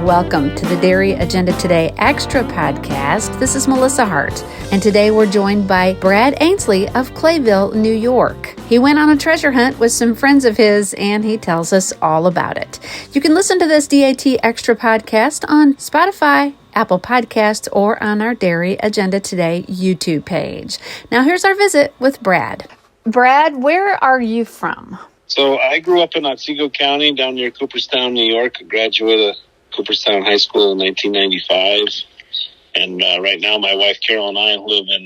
Welcome to the Dairy Agenda Today Extra podcast. This is Melissa Hart, and today we're joined by Brad Ainslie of Clayville, New York. He went on a treasure hunt with some friends of his, and he tells us all about it. You can listen to this DAT Extra podcast on Spotify, Apple Podcasts, or on our Dairy Agenda Today YouTube page. Now here's our visit with Brad. Brad, where are you from? So I grew up in Otsego County down near Cooperstown, New York. I graduated of Cooperstown High School in 1995. And right now my wife Carol and I live in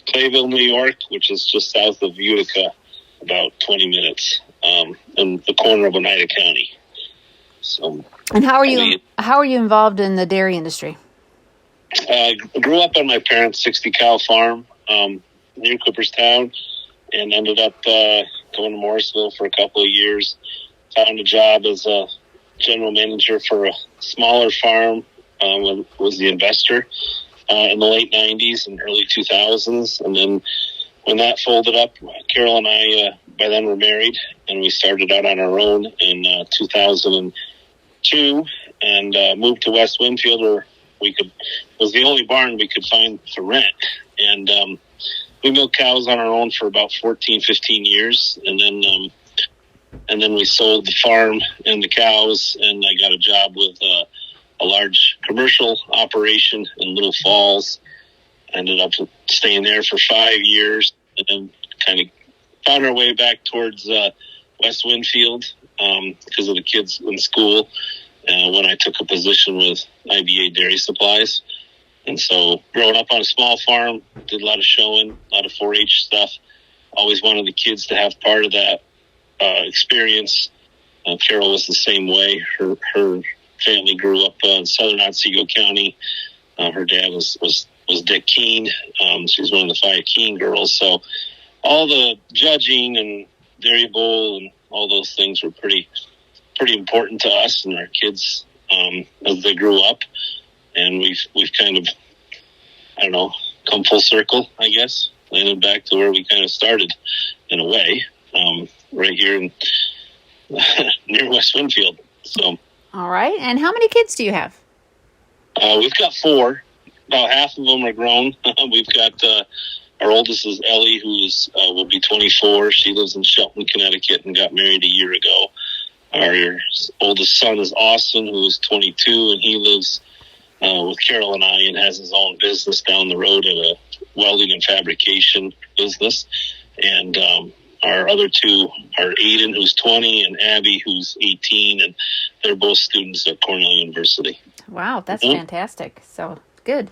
Clayville, New York, which is just south of Utica, about 20 minutes in the corner of Oneida County. So, and how are you involved in the dairy industry? I grew up on my parents' 60-cow farm near Cooperstown and ended up going to Morrisville for a couple of years. Found a job as a general manager for a smaller farm, was the investor in the late 90s and early 2000s. And then when that folded up, Carol and I by then were married, and we started out on our own in 2002 and moved to West Winfield, where it was the only barn we could find to rent. And we milked cows on our own for about 14, 15 years. And then we sold the farm and the cows, and I got a job with a large commercial operation in Little Falls. Ended up staying there for 5 years, and then kind of found our way back towards West Winfield because of the kids in school when I took a position with IBA Dairy Supplies. And so growing up on a small farm, did a lot of showing, a lot of 4-H stuff. Always wanted the kids to have part of that experience. Carol was the same way. Her family grew up in southern Otsego County. Her dad was Dick Keene. She was one of the 5 Keene girls. So all the judging and Dairy Bowl and all those things were pretty important to us and our kids as they grew up. And we've kind of, come full circle, I guess, landed back to where we kind of started in a way, right here in near West Winfield. So, all right. And how many kids do you have? We've got 4. About half of them are grown. We've got our oldest is Ellie, who's will be 24. She lives in Shelton, Connecticut, and got married a year ago. Our oldest son is Austin, who is 22, and he lives with Carol and I and has his own business down the road at a welding and fabrication business. And our other 2 are Aiden, who's 20, and Abby, who's 18, and they're both students at Cornell University. Wow, that's fantastic. So good.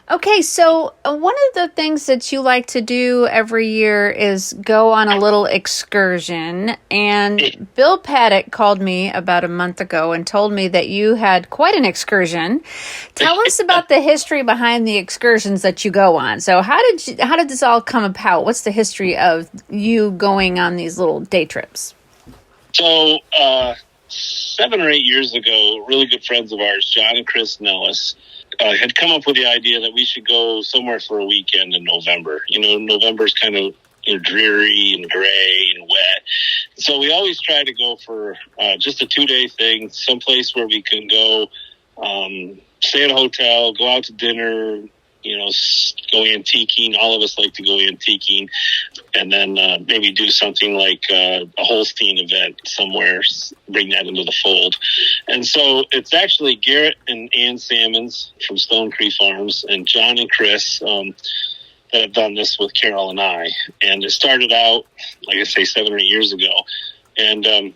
Okay, so one of the things that you like to do every year is go on a little excursion. And Bill Paddock called me about a month ago and told me that you had quite an excursion. Tell us about the history behind the excursions that you go on. So how did this all come about? What's the history of you going on these little day trips? So 7 or 8 years ago, really good friends of ours, John and Chris Nellis, had come up with the idea that we should go somewhere for a weekend in November. November's kind of dreary and gray and wet. So we always try to go for just a 2-day thing, someplace where we can go stay at a hotel, go out to dinner, go antiquing. All of us like to go antiquing. And then maybe do something like a Holstein event somewhere, bring that into the fold. And so it's actually Garrett and Ann Salmons from Stone Creek Farms and John and Chris that have done this with Carol and I. And it started out, like I say, 7 or 8 years ago. And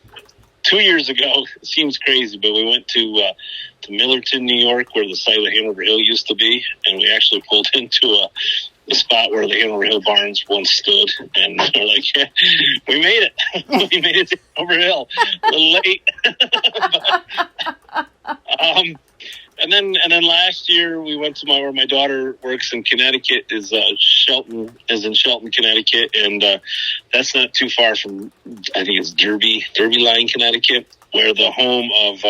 2 years ago, it seems crazy, but we went to Millerton, New York, where the site of Hanover Hill used to be. And we actually pulled into the spot where the Hanover Hill barns once stood, and we're like, yeah, we made it. We made it to Hanover Hill. A little late. And then last year we went to where my daughter works in Connecticut, is in Shelton, Connecticut, and that's not too far from, I think it's Derby Line, Connecticut, where the home of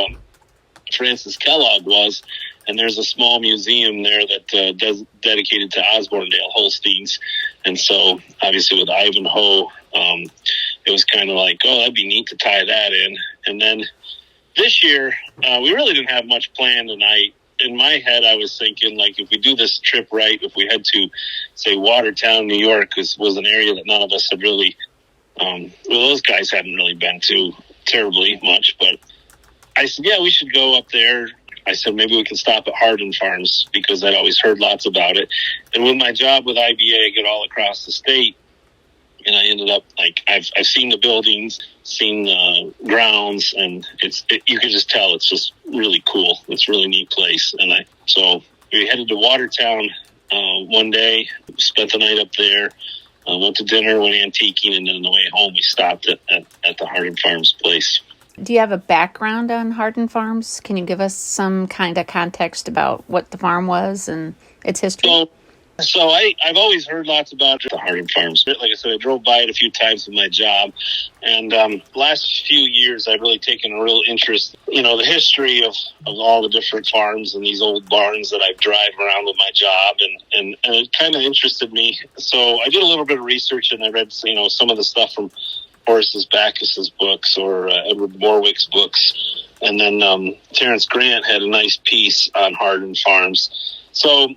Francis Kellogg was. And there's a small museum there that dedicated to Osbornedale Holsteins. And so, obviously, with Ivanhoe, it was kind of like, oh, that'd be neat to tie that in. And then This year, we really didn't have much planned tonight. In my head, I was thinking, like, if we do this trip right, if we head to, say, Watertown, New York, was an area that none of us had really, those guys hadn't really been to terribly much. But I said, yeah, we should go up there. I said, maybe we can stop at Harden Farms because I'd always heard lots about it. And with my job with IBA, I get all across the state. And I ended up, like, I've seen the buildings, seen the grounds, and you can just tell it's just really cool. It's a really neat place. And so we headed to Watertown one day, spent the night up there, went to dinner, went antiquing, and then on the way home we stopped at the Harden Farms place. Do you have a background on Harden Farms? Can you give us some kind of context about what the farm was and its history? So I've always heard lots about the Harden Farms. Like I said, I drove by it a few times with my job. And last few years, I've really taken a real interest, the history of all the different farms and these old barns that I drive around with my job. And it kind of interested me. So I did a little bit of research and I read, some of the stuff from Horace Backus's books or Edward Morwick's books. And then Terrence Grant had a nice piece on Harden Farms. So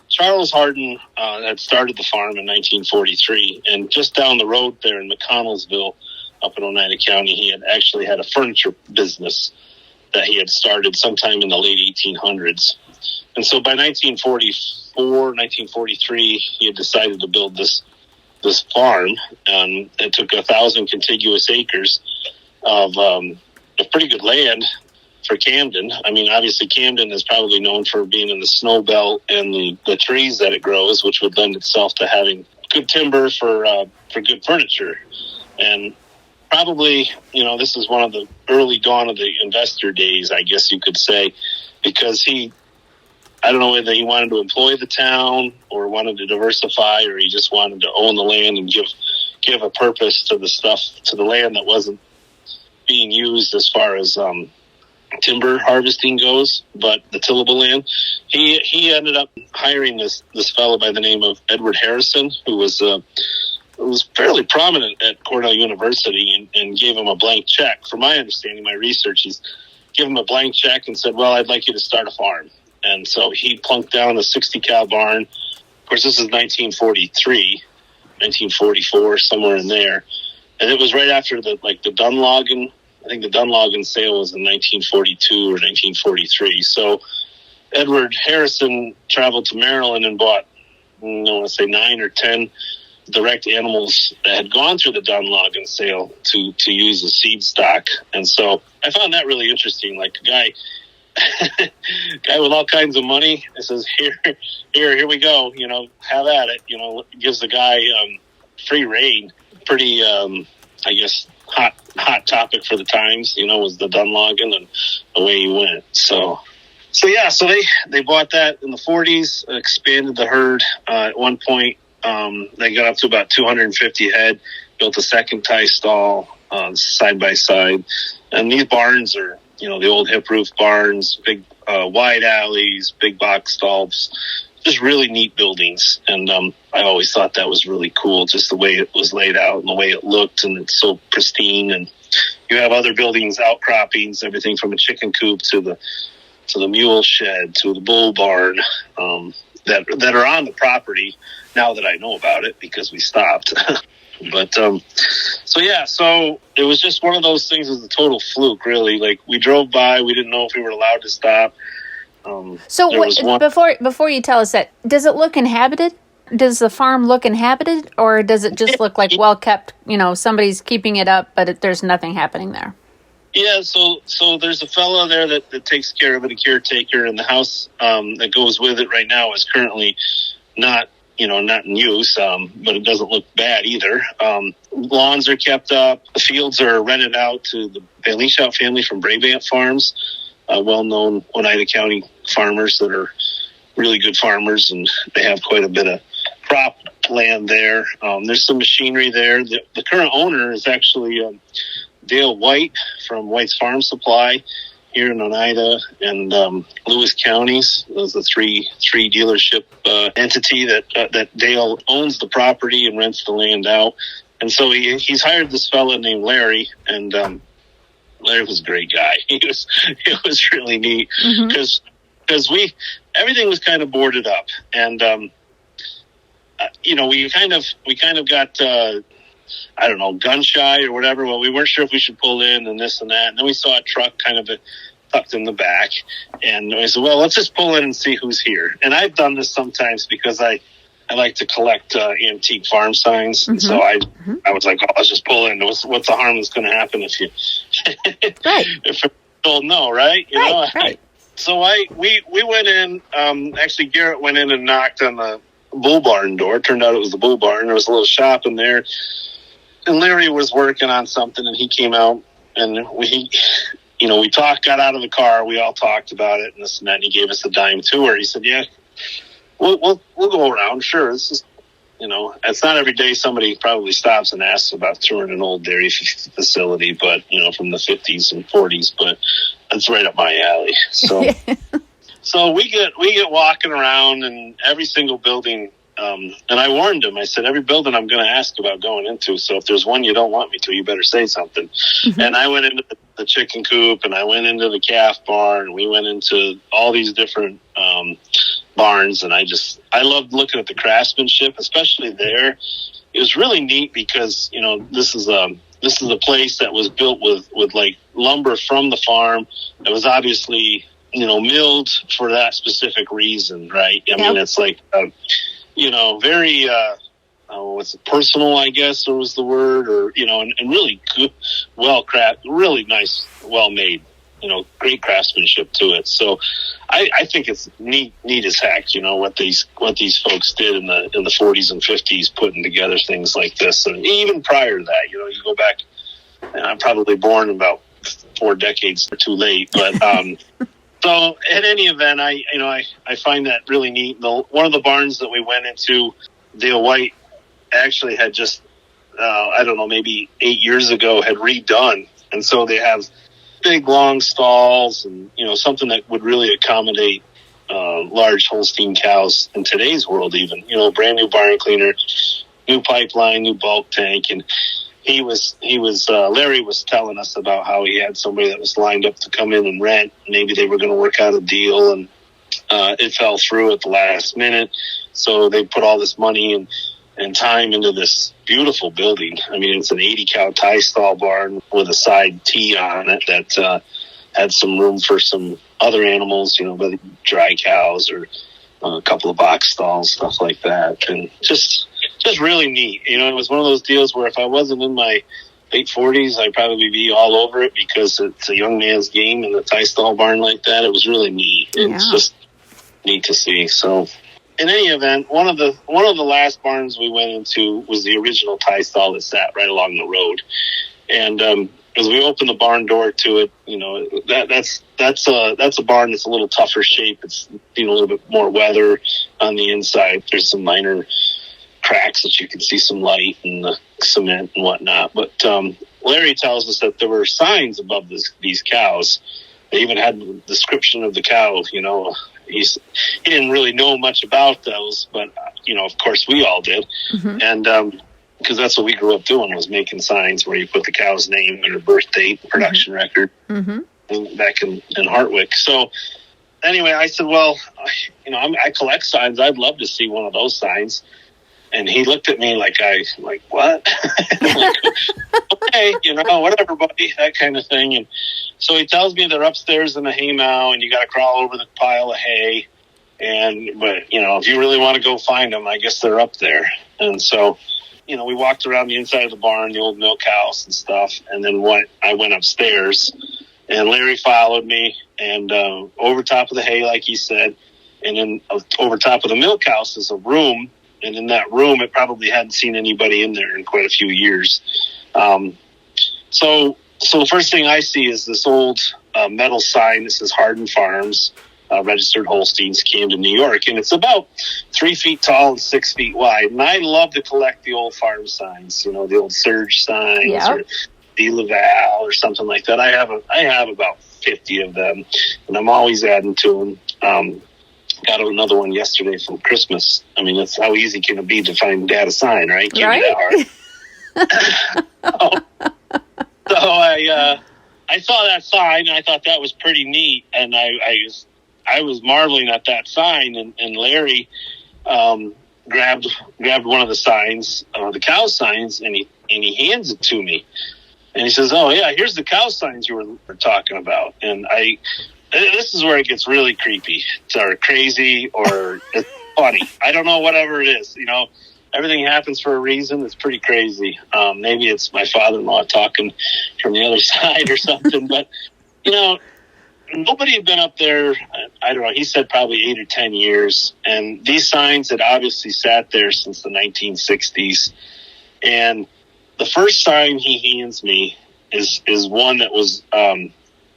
Charles Harden had started the farm in 1943, and just down the road there in McConnellsville, up in Oneida County, he had actually had a furniture business that he had started sometime in the late 1800s. And so by 1944, 1943, he had decided to build this farm. It took 1,000 contiguous acres of pretty good land for Camden. I mean, obviously Camden is probably known for being in the snow belt and the trees that it grows, which would lend itself to having good timber for good furniture. And probably, this is one of the early dawn of the investor days, I guess you could say, because I don't know whether he wanted to employ the town or wanted to diversify, or he just wanted to own the land and give a purpose to the land that wasn't being used as far as timber harvesting goes, but the tillable land. He ended up hiring this fellow by the name of Edward Harrison, who was fairly prominent at Cornell University, and gave him a blank check. From my understanding, my research, he's given him a blank check and said, well, I'd like you to start a farm. And so he plunked down a 60-cow barn. Of course, this is 1943, 1944, somewhere in there. And it was right after the Dunlogan. I think the Dunlogan sale was in 1942 or 1943. So Edward Harrison traveled to Maryland and bought, I want to say 9 or 10 direct animals that had gone through the Dunlogan sale to use as seed stock. And so I found that really interesting. Like, the guy with all kinds of money, it says, here we go, have at it, gives the guy free reign. Pretty, I guess, hot topic for the times, was the Dunlogan, and away he went. So they bought that in the 40s, expanded the herd. At one point, they got up to about 250 head, built a second tie stall side by side. And these barns are, the old hip roof barns, big wide alleys, big box stalls, just really neat buildings. And I always thought that was really cool, just the way it was laid out and the way it looked, and it's so pristine. And you have other buildings, outcroppings, everything from a chicken coop to the mule shed to the bull barn that are on the property now that I know about it because we stopped. But so it was just one of those things. It was a total fluke, really. Like, we drove by, we didn't know if we were allowed to stop. Before you tell us that, does it look inhabited? Does the farm look inhabited, or does it just look like well kept? Somebody's keeping it up, but there's nothing happening there. Yeah, so there's a fellow there that takes care of it, a caretaker, and the house that goes with it right now is currently not in use, but it doesn't look bad either. Lawns are kept up. The fields are rented out to the Van Leeshout family from Brabant Farms, well-known Oneida County farmers that are really good farmers, and they have quite a bit of crop land there. There's some machinery there. The current owner is actually Dale White from White's Farm Supply here in Oneida and Lewis counties. Those are the three dealership entity that Dale owns the property and rents the land out. And so he's hired this fella named Larry, and Larry was a great guy. It was really neat because everything was kind of boarded up, and we kind of got I don't know, gun shy or whatever. Well, we weren't sure if we should pull in and this and that, and then we saw a truck kind of tucked in the back, and I said, well, let's just pull in and see who's here. And I've done this sometimes because I like to collect antique farm signs. And so I was like, oh, let's just pull in. What's the harm that's going to happen if you if you're told no, right? You know? Right. So we went in. Actually, Garrett went in and knocked on the bull barn door. It turned out it was the bull barn. There was a little shop in there, and Larry was working on something, and he came out, and we talked, got out of the car. We all talked about it and this and that. And he gave us a dime tour. He said, yeah, we'll go around. Sure. This is, it's not every day somebody probably stops and asks about touring an old dairy facility, but, from the 50s and 40s, but that's right up my alley. So, so we get walking around, and every single building, and I warned him, I said, every building I'm going to ask about going into. So if there's one you don't want me to, you better say something. And I went into the chicken coop, and I went into the calf barn. We went into all these different barns, and I loved looking at the craftsmanship, especially there. It was really neat because, this is a place that was built with like lumber from the farm. It was obviously, milled for that specific reason, right? I mean, it's like, very, what's it, personal, I guess, was the word, or, and really good, really nice, well made, great craftsmanship to it. So I think it's neat as heck, what these folks did in the 40s and 50s, putting together things like this. And even prior to that, you go back, and I'm probably born about 4 decades too late, but, so at any event, I find that really neat. One of the barns that we went into, Dale White actually had just, I don't know, maybe 8 years ago had redone. And so they have big, long stalls and, something that would really accommodate large Holstein cows in today's world even. Brand new barn cleaner, new pipeline, new bulk tank. And Larry was telling us about how he had somebody that was lined up to come in and rent. Maybe they were going to work out a deal, and it fell through at the last minute. So they put all this money and time into this beautiful building. I mean, it's an 80 cow tie stall barn with a side T on it that had some room for some other animals, whether dry cows or a couple of box stalls, stuff like that. And just really neat. It was one of those deals where if I wasn't in my late 40s, I'd probably be all over it because it's a young man's game in the tie stall barn like that. It was really neat. Yeah. It's just neat to see. So in any event, one of the last barns we went into was the original tie stall that sat right along the road. And as we opened the barn door to it, that's a barn that's a little tougher shape. It's a little bit more weather on the inside. There's some minor cracks that you can see some light in the cement and whatnot. But Larry tells us that there were signs above these cows. They even had the description of the cow. He didn't really know much about those, but of course we all did. And because that's what we grew up doing, was making signs where you put the cow's name and her birth date, production record, back in Hartwick. So anyway, I said, well, I collect signs. I'd love to see one of those signs. And he looked at me like what? Okay, whatever, buddy, that kind of thing. And so he tells me they're upstairs in the hay mow, and you got to crawl over the pile of hay. But if you really want to go find them, I guess they're up there. And so, we walked around the inside of the barn, the old milk house and stuff. And then I went upstairs, and Larry followed me, and over top of the hay, like he said, and then over top of the milk house is a room. And in that room, it probably hadn't seen anybody in there in quite a few years. So the first thing I see is this old metal sign that says Harden Farms, registered Holsteins, Camden, New York. And it's about 3 feet tall and 6 feet wide. And I love to collect the old farm signs, the old Surge signs or the Laval or something like that. I have about 50 of them, and I'm always adding to them. Got another one yesterday from Christmas. I mean, that's how easy can it be to find DAT a sign, right? Can't be that hard. So I saw that sign, and I thought that was pretty neat, and I was marveling at that sign, and Larry grabbed one of the signs, the cow signs, and he hands it to me, and he says, "Oh yeah, here's the cow signs you were talking about." And this is where it gets really creepy, or crazy, or it's funny. I don't know, whatever it is, everything happens for a reason. It's pretty crazy. Maybe it's my father-in-law talking from the other side or something, but nobody had been up there. I don't know. He said probably 8 or 10 years, and these signs had obviously sat there since the 1960s. And the first sign he hands me is one that was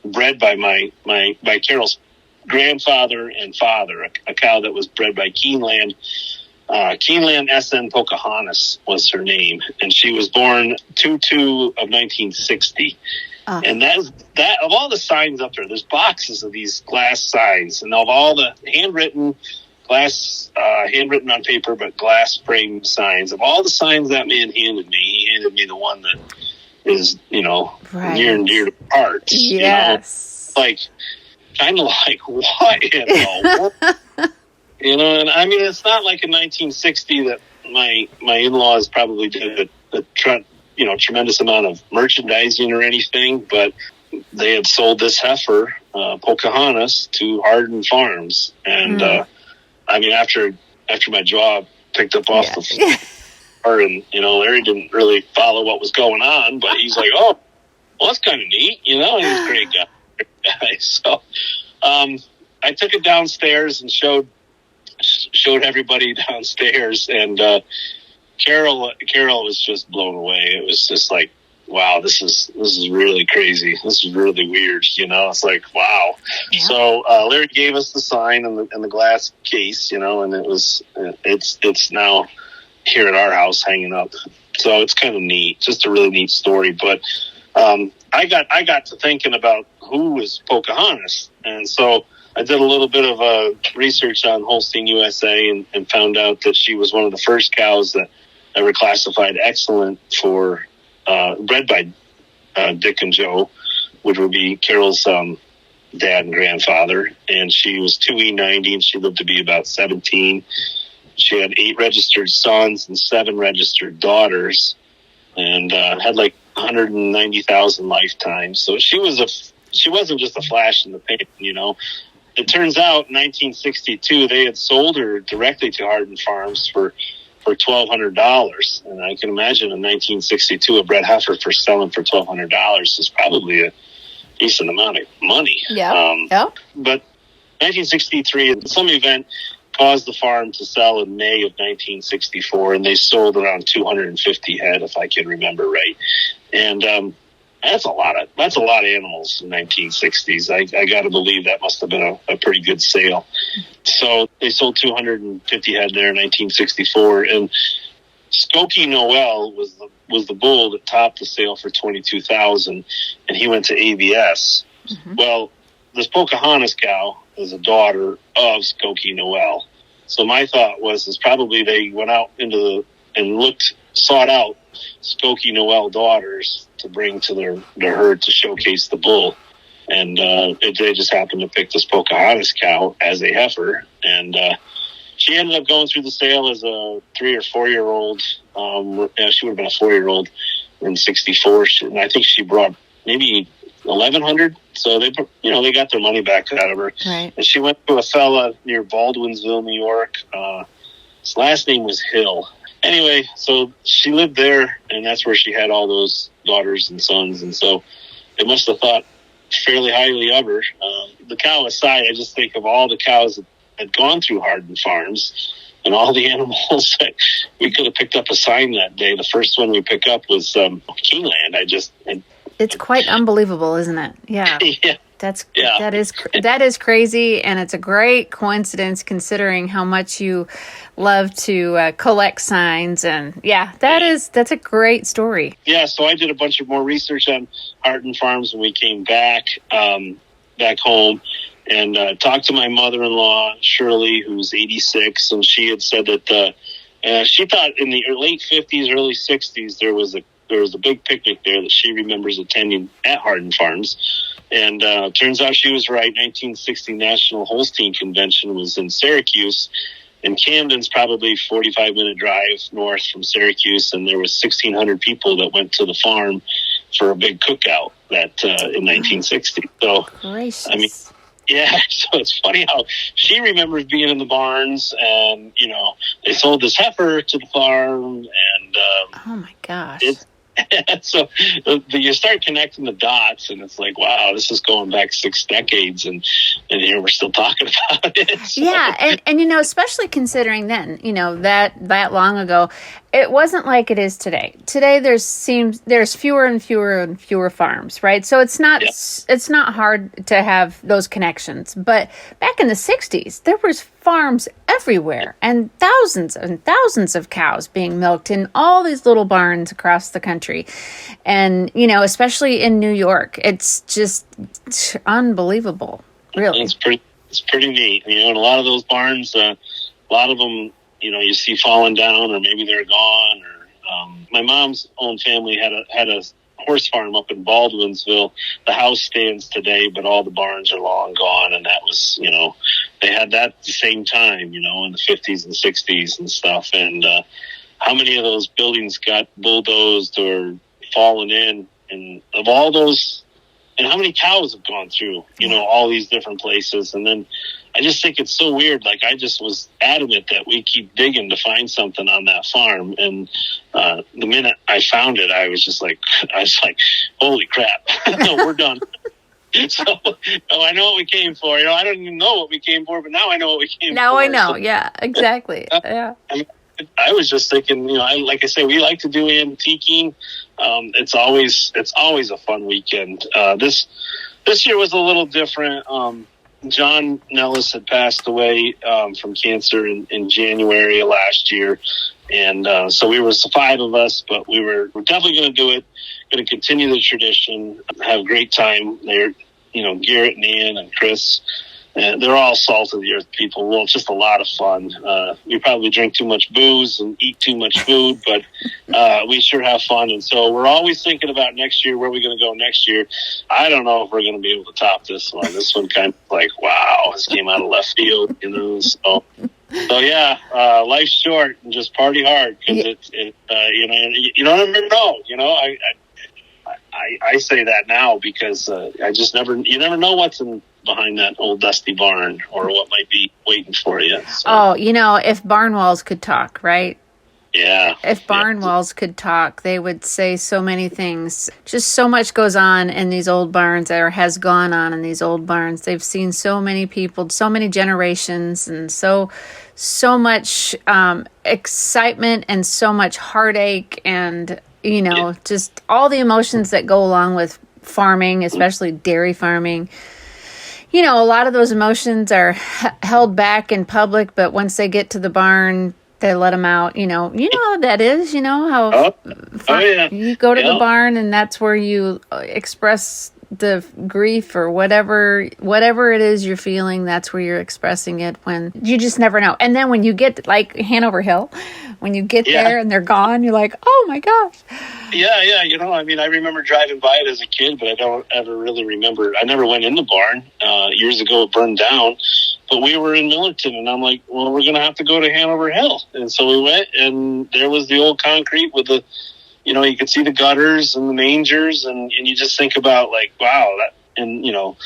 bred by by Carol's grandfather and father, a cow that was bred by Keeneland. Keeneland SN Pocahontas was her name, and she was born 2/2 of 1960. And that of all the signs up there, there's boxes of these glass signs, and of all the handwritten on paper, but glass frame signs, of all the signs that man handed me, he handed me the one that is, near and dear to heart. Yes. Kind of like, what in the world? And I mean, it's not like in 1960 that my in-laws probably did a tremendous amount of merchandising or anything, but they had sold this heifer, Pocahontas, to Harden Farms. And, I mean, after my jaw picked up off the floor, and, Larry didn't really follow what was going on, but he's like, oh, well, that's kind of neat, and he's a great guy. So, I took it downstairs and showed everybody downstairs, and Carol was just blown away. It was just like, wow, this is really crazy. This is really weird. It's like, wow. Yeah. So Larry gave us the sign and the glass case, and it's now here at our house hanging up. So it's kind of neat, just a really neat story. But I got to thinking about who was Pocahontas, and so I did a little bit of research on Holstein USA and found out that she was one of the first cows that ever classified excellent for bred by Dick and Joe, which would be Carol's dad and grandfather. And she was 2E90, and she lived to be about 17. She had 8 registered sons and 7 registered daughters, and had like 190,000 lifetimes. So she wasn't just a flash in the pan, It turns out in 1962 they had sold her directly to Harden Farms for $1,200, and I can imagine in 1962 a bred heifer for selling for $1,200 is probably a decent amount of money. Yeah. But 1963, some event caused the farm to sell in May of 1964, and they sold around 250 head, if I can remember right. And that's a lot of animals in the 1960s. I got to believe that must have been a pretty good sale. So they sold 250 head there in 1964, and Skokie Noel was the bull that topped the sale for 22,000, and he went to ABS. Mm-hmm. Well, this Pocahontas cow is a daughter of Skokie Noel. So my thought was probably they went out sought out Skokie Noel daughters to bring to their herd to showcase the bull. And they just happened to pick this Pocahontas cow as a heifer. And she ended up going through the sale as a 3 or 4 year old. She would have been a 4-year-old in 64. And I think she brought maybe 1,100. So they got their money back out of her. Right. And she went to a fella near Baldwinsville, New York. His last name was Hill. Anyway, so she lived there, and that's where she had all those daughters and sons. And so they must have thought fairly highly of her. The cow aside, I just think of all the cows that had gone through Harden Farms and all the animals that we could have picked up a sign that day. The first one we picked up was Keeneland. It's quite unbelievable, isn't it? Yeah. Yeah. That is crazy, and it's a great coincidence considering how much you love to collect signs. And that's a great story. Yeah, so I did a bunch of more research on Harden Farms when we came back home, and talked to my mother-in-law Shirley, who's 86, and she had said that she thought in the late 50s, early 60s there was a there was a big picnic there that she remembers attending at Harden Farms. And turns out she was right. 1960 National Holstein Convention was in Syracuse. And Camden's probably 45-minute drive north from Syracuse. And there was 1,600 people that went to the farm for a big cookout in 1960. So, Gracious. I mean, yeah, so it's funny how she remembers being in the barns, and, you know, they sold this heifer to the farm, and oh my gosh. So you start connecting the dots, and it's like, wow, this is going back 6 decades, and here we're still talking about it. So. Yeah, and you know, especially considering then, you know, that long ago, it wasn't like it is today. Today there's fewer and fewer farms, right? So it's not hard to have those connections. But back in the 60s, there was farms everywhere and thousands of cows being milked in all these little barns across the country. And, you know, especially in New York, it's just unbelievable, really. It's pretty neat. You know, and a lot of those barns, a lot of them, you know, you see falling down, or maybe they're gone. Or my mom's own family had a horse farm up in Baldwinsville. The house stands today, but all the barns are long gone. And that was, you know, they had that at the same time, you know, in the 50s and 60s and stuff. And how many of those buildings got bulldozed or fallen in? And of all those, and how many cows have gone through, you know, all these different places. And then I just think it's so weird. Like, I just was adamant that we keep digging to find something on that farm. And the minute I found it, I was like, holy crap, we're done. So I know what we came for. You know, I don't even know what we came for, but now I know what we came for. Now I know. So, yeah, exactly. Yeah. I was just thinking, you know, like I say, we like to do antiquing. It's always a fun weekend. This year was a little different. John Nellis had passed away from cancer in January of last year. And so we were 5 of us, but we're definitely going to do it, going to continue the tradition, have a great time. They're, you know, Garrett and Ann and Chris, they're all salt of the earth people. Well, it's just a lot of fun. We probably drink too much booze and eat too much food, but we sure have fun. And so we're always thinking about next year, where we're going to go next year. I don't know if we're going to be able to top this one. This one kind of like, wow, this came out of left field, you know. So yeah, life's short and just party hard, because you know, you don't ever know. You know, I say that now because you never know what's behind that old dusty barn, or what might be waiting for you. So. Oh, you know, if barn walls could talk, right? Yeah. If barn walls could talk, they would say so many things. Just so much goes on in these old barns, or has gone on in these old barns. They've seen so many people, so many generations, and so much excitement and so much heartache, and, you know, just all the emotions that go along with farming, especially dairy farming. You know, a lot of those emotions are held back in public, but once they get to the barn, they let them out. You know how that is. You know how you go to the barn, and that's where you express the grief or whatever it is you're feeling. That's where you're expressing it. When you just never know. And then when you get, like, Hanover Hill, when you get there and they're gone, you're like, oh my gosh. Yeah. You know, I mean, I remember driving by it as a kid, but I don't ever really remember. I never went in the barn. Years ago, it burned down. But we were in Millerton, and I'm like, well, we're going to have to go to Hanover Hill. And so we went, and there was the old concrete with the, you know, you could see the gutters and the mangers, and you just think about, like, wow, and, you know,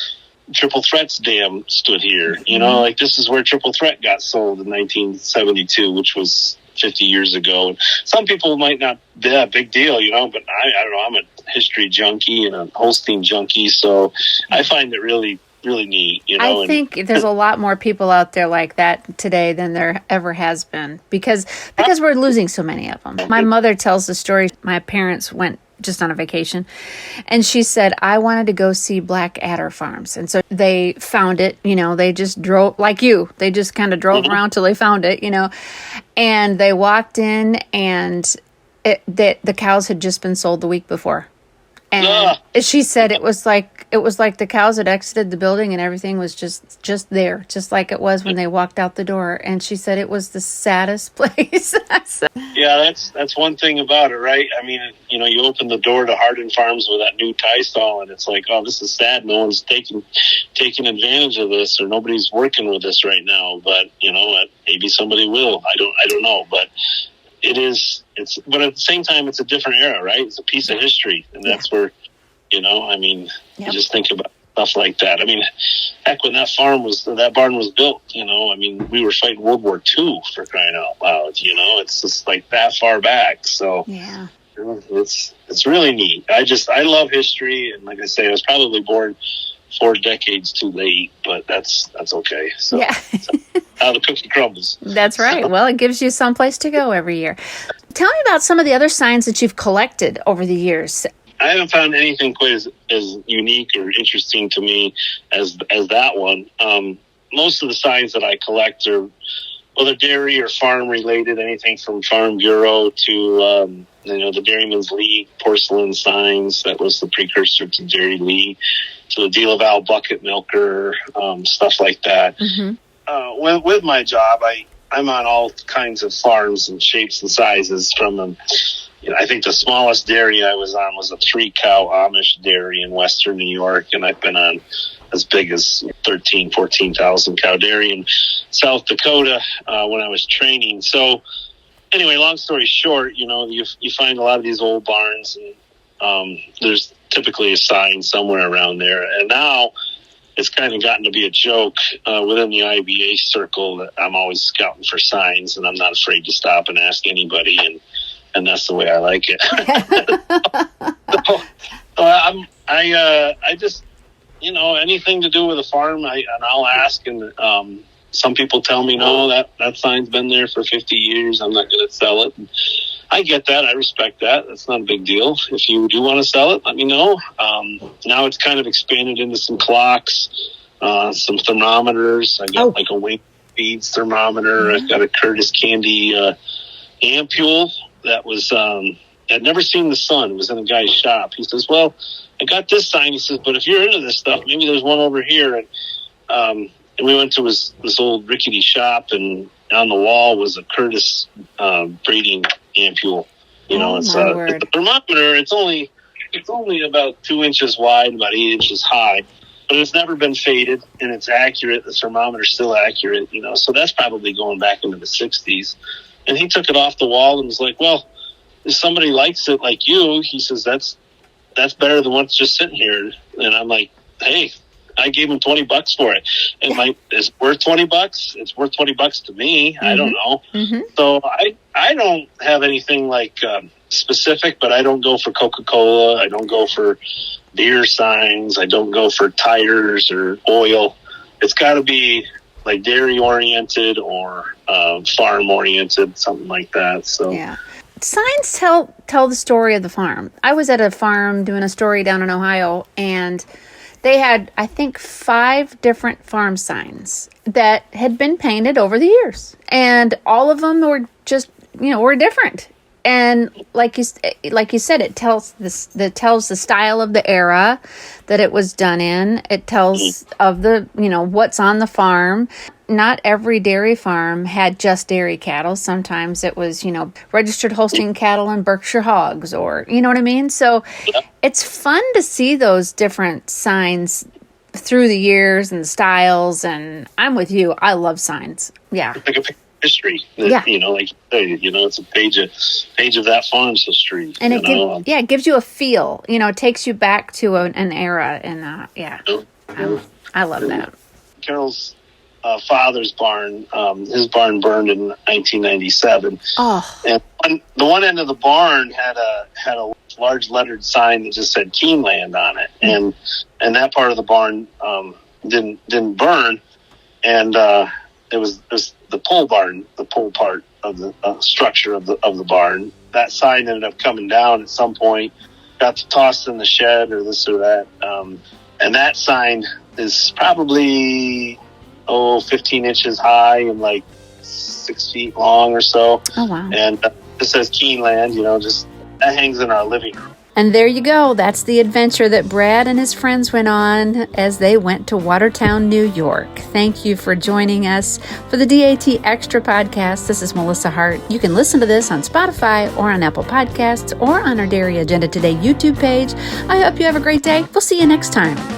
Triple Threat's dam stood here. You know, like, this is where Triple Threat got sold in 1972, which was 50 years ago. And some people might not, big deal, you know, but I don't know, I'm a history junkie and a Holstein junkie, so I find it really, really neat, you know. I think there's a lot more people out there like that today than there ever has been, because we're losing so many of them. My mother tells the story. My parents went just on a vacation, and she said, I wanted to go see Blackadder Farms. And so they found it, you know, they just drove, like you, they just kind of drove around till they found it, you know, and they walked in, and the cows had just been sold the week before. And she said it was like the cows had exited the building and everything was just there, just like it was when they walked out the door. And she said it was the saddest place. Yeah, that's one thing about it, right? I mean, you open the door to Harden Farms with that new tie stall, and it's like, oh, this is sad. No one's taking advantage of this, or nobody's working with this right now. But maybe somebody will. I don't know, but. But at the same time, it's a different era, right? It's a piece of history. And that's where, you just think about stuff like that. I mean, heck, when that barn was built, we were fighting World War II, for crying out loud, it's just like that far back. So yeah, it's really neat. I love history. And like I say, I was probably born 4 decades too late, but that's okay. So yeah. How the cookie crumbles. That's right. Well, it gives you someplace to go every year. Tell me about some of the other signs that you've collected over the years. I haven't found anything quite as unique or interesting to me as that one. Most of the signs that I collect are, they're dairy or farm related, anything from Farm Bureau to, the Dairyman's League porcelain signs. That was the precursor to Dairy League, to the Deal of Al bucket milker, stuff like that. Mm-hmm. With my job, I'm on all kinds of farms and shapes and sizes. From I think the smallest dairy I was on was a 3-cow Amish dairy in Western New York, and I've been on as big as 14,000 cow dairy in South Dakota when I was training. So anyway, long story short, you find a lot of these old barns, and there's typically a sign somewhere around there. And now it's kind of gotten to be a joke within the IBA circle that I'm always scouting for signs, and I'm not afraid to stop and ask anybody, and that's the way I like it. I just, anything to do with a farm, I'll ask, and some people tell me, no, that sign's been there for 50 years. I'm not going to sell it. And I get that. I respect that. That's not a big deal. If you do want to sell it, let me know. Now it's kind of expanded into some clocks, some thermometers. I got like a Wing Feeds thermometer. I've got a Curtis Candy ampule that was had never seen the sun. It was in a guy's shop. He says, well, I got this sign. He says, but if you're into this stuff, maybe there's one over here. And we went to this old rickety shop, and on the wall was a Curtis breeding ampule. It's a thermometer. It's only about 2 inches wide, about 8 inches high, but it's never been faded, and it's accurate. The thermometer's still accurate, so that's probably going back into the 60s. And he took it off the wall and was like, well, if somebody likes it like you, he says, that's better than what's just sitting here. And I'm like, hey, I gave him $20 for it. And is it worth $20? It's worth $20 to me. Mm-hmm. I don't know. Mm-hmm. So I don't have anything like specific, but I don't go for Coca-Cola. I don't go for beer signs. I don't go for tires or oil. It's got to be like dairy oriented or farm oriented, something like that. So yeah. Signs tell the story of the farm. I was at a farm doing a story down in Ohio, and they had, I think, 5 different farm signs that had been painted over the years. And all of them were just, were different. And like you said, it tells the style of the era that it was done in. It tells of the, what's on the farm. Not every dairy farm had just dairy cattle. Sometimes it was, registered Holstein cattle and Berkshire hogs, or, you know what I mean? So it's fun to see those different signs through the years and styles. And I'm with you. I love signs. Yeah. Like a history. It's a page of that farm's history. And it gives you a feel. It takes you back to an era. And I love that. Carol's father's barn, his barn burned in 1997. Oh. And the one end of the barn had a large lettered sign that just said Keeneland on it, and that part of the barn didn't burn, and it was the pole barn, the pole part of the structure of the barn. That sign ended up coming down at some point, got tossed in the shed or this or that, and that sign is probably 15 inches high and like 6 feet long or so. Oh wow! And it says Keeneland. Just that hangs in our living room. And there you go. That's the adventure that Brad and his friends went on as they went to Watertown, New York. Thank you for joining us for the DAT Extra podcast. This is Melissa Hart. You can listen to this on Spotify or on Apple Podcasts or on our Dairy Agenda Today YouTube page. I hope you have a great day. We'll see you next time.